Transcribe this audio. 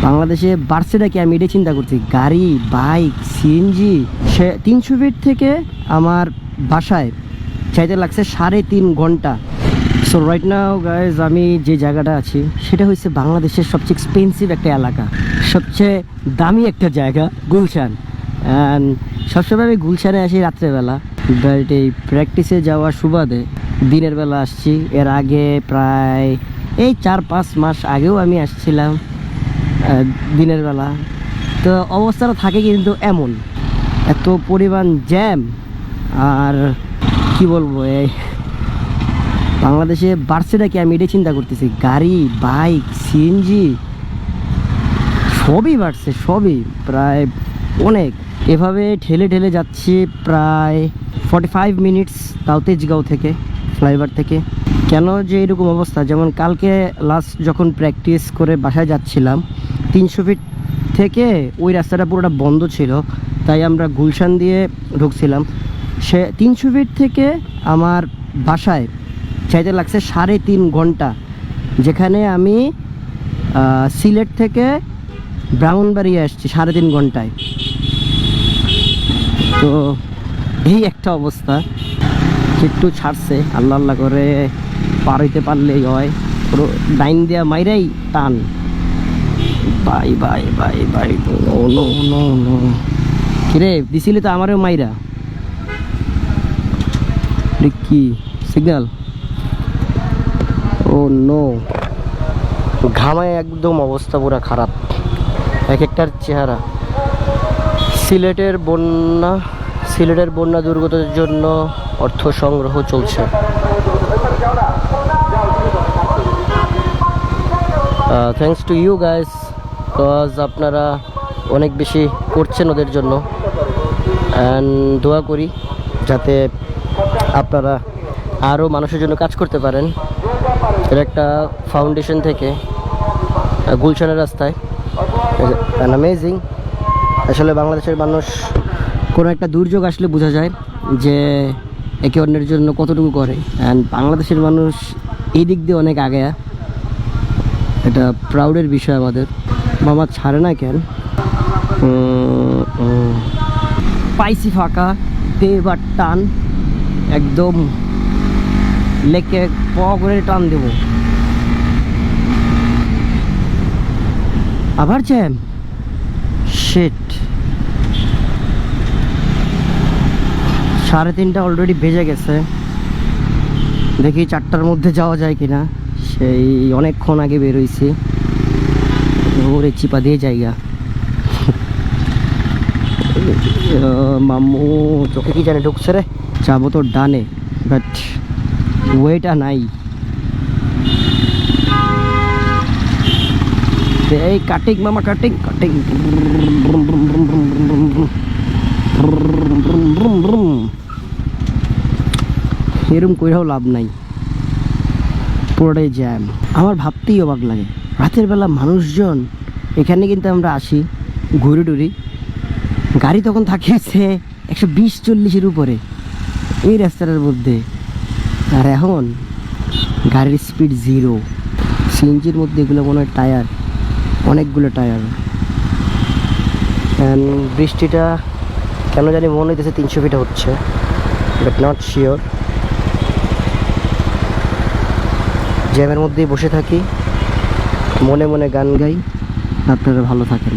বাংলাদেশে বাড়ছেটা কি আমি এটাই চিন্তা করছি। গাড়ি, বাইক, সিএনজি, 300 ফিট থেকে আমার বাসায় চাইতে লাগছে 3.5 ঘন্টা। সো রাইট নাও গাইজ, আমি যে জায়গাটা আছি সেটা হচ্ছে বাংলাদেশের সবচেয়ে এক্সপেন্সিভ একটা এলাকা, সবচেয়ে দামি একটা জায়গা, গুলশান। অ্যান্ড সবসময় আমি গুলশানে আসি রাত্রেবেলা, বাট এই প্র্যাকটিসে যাওয়ার সুবাদে দিনের বেলা আসছি। এর আগে প্রায় এই 4-5 মাস আগেও আমি আসছিলাম দিনের বেলা। তো অবস্থাটা থাকে কিন্তু এমন, এত পরিমাণ জ্যাম। আর কি বলবো, এই বাংলাদেশে বাড়ছেটা কি আমি এটাই চিন্তা করতেছি। গাড়ি, বাইক, সিএনজি সবই বাড়ছে, সবই প্রায় অনেক। এভাবে ঠেলে ঠেলে যাচ্ছি প্রায় 45 মিনিটস, তাও তেজগাঁও থেকে, ফ্লাইওভার থেকে। কেন যে এরকম অবস্থা, যেমন কালকে লাস্ট যখন প্র্যাকটিস করে বাসায় যাচ্ছিলাম, 300 ফিট থেকে ওই রাস্তাটা পুরোটা বন্ধ ছিল, তাই আমরা গুলশান দিয়ে ঢুকছিলাম। 300 ফিট থেকে আমার বাসায় চাইতে লাগছে 3.5 ঘন্টা, যেখানে আমি সিলেট থেকে ব্রাহ্মণবাড়িয়া আসছি 3.5 ঘন্টায়। তো এই একটা অবস্থা। একটু ছাড়ছে, আল্লাহ আল্লাহ করে পার হইতে পারলেই হয়। পুরো ডাইন দেওয়া মাইরাই টান। Bye bye bye bye, no no no no. কিরে দিছিলি তো আমারও মাইরা, কি সিগন্যাল? ও নো, ঘামায় একদম অবস্থা পুরো খারাপ, এক একটার চেহারা। সিলেটের বন্যা দুর্গতদের জন্য অর্থ সংগ্রহ চলছে। Thanks to you guys, because আপনারা অনেক বেশি করছেন ওদের জন্য। অ্যান্ড দোয়া করি যাতে আপনারা আরও মানুষের জন্য কাজ করতে পারেন। এর একটা ফাউন্ডেশন থেকে গুলশানের রাস্তায়, অ্যামেজিং। আসলে বাংলাদেশের মানুষ কোনো একটা দুর্যোগ আসলে বোঝা যায় যে একে অন্যের জন্য কতটুকু করে। অ্যান্ড বাংলাদেশের মানুষ এই দিক দিয়ে অনেক আগে, এটা প্রাউডের বিষয় আমাদের। মামা ছাড়ে না কেন? পাইসি ফাঁকা, দেবার টান, একদম লেকে প করে টান দেব। আবার জ্যাম, শিট। 3:30 অলরেডি বেজে গেছে। দেখি 4টার মধ্যে যাওয়া যায় কিনা। সেই অনেকক্ষণ আগে বেরোইছি, ওরে চিপা দিয়ে জায়গা। মাম্মু চোখে কি জানে ঢুকছে রে। যাবো তো ডানে, বাট ওয়েটা নাই। এই কাটিং মামা, কাটিং কাটিং। এরম কইরাও লাভ নাই, পুরোটাই জ্যাম। আমার ভাবতেই অবাক লাগে, রাতের বেলা মানুষজন এখানে কিন্তু আমরা আসি ঘুরে টুরি, গাড়ি তখন থাকিয়েছে 120-140-এর উপরে এই রাস্তাটার মধ্যে। আর এখন গাড়ির স্পিড 0। সিএনজির মধ্যে এগুলো মনে হয় টায়ার, অনেকগুলো টায়ার। অ্যান্ড বৃষ্টিটা কেন জানি মনে হইতেছে 300 ফিটে হচ্ছে, বাট নট শিওর। জ্যামের মধ্যেই বসে থাকি, মনে মনে গান গাই। আপনারা ভালো থাকেন।